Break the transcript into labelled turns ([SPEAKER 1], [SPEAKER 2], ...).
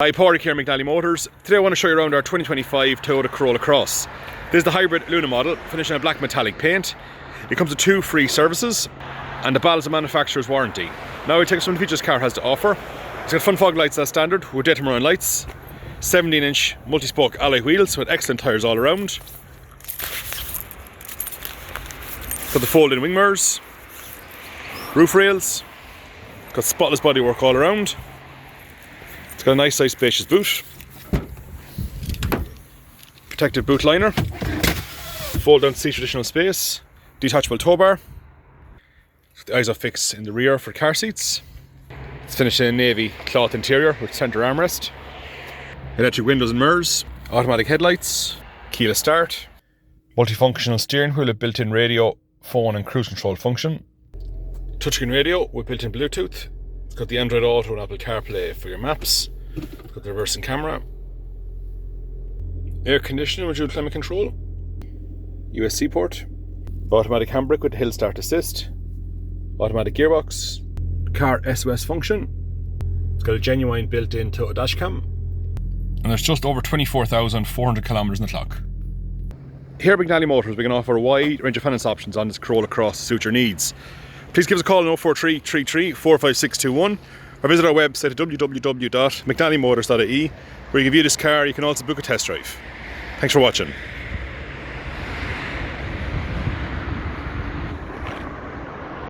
[SPEAKER 1] Hi, Pauric here, McNally Motors. Today I want to show you around our 2025 Toyota Corolla Cross. This is the hybrid Luna model, finished in a black metallic paint. It comes with 2 free services and the balance of manufacturer's warranty. Now we take some of the features this car has to offer. It's got front fog lights as standard with daytime running lights, 17-inch multi-spoke alloy wheels with excellent tyres all around. Got the fold-in wing mirrors, roof rails, got spotless bodywork all around. It's got a nice size spacious boot, protective boot liner, fold down seat additional space, detachable tow bar, the Isofix in the rear for car seats. It's finished in a navy cloth interior with centre armrest, electric windows and mirrors, automatic headlights, keyless start, multifunctional steering wheel with built-in radio, phone and cruise control function, touchscreen radio with built-in Bluetooth. It's got the Android Auto and Apple CarPlay for your maps. It's got the reversing camera, air conditioning with dual climate control, USB port, automatic handbrake with hill start assist, automatic gearbox, car SOS function. It's got a genuine built-in Toyota Dashcam, and there's just over 24,400 kilometers on the clock. Here at McNally Motors we can offer a wide range of finance options on this Corolla Cross to suit your needs. Please give us a call on 043 33 45621 or visit our website at www.mcnallymotors.ie, where you can view this car. You can also book a test drive. Thanks for watching.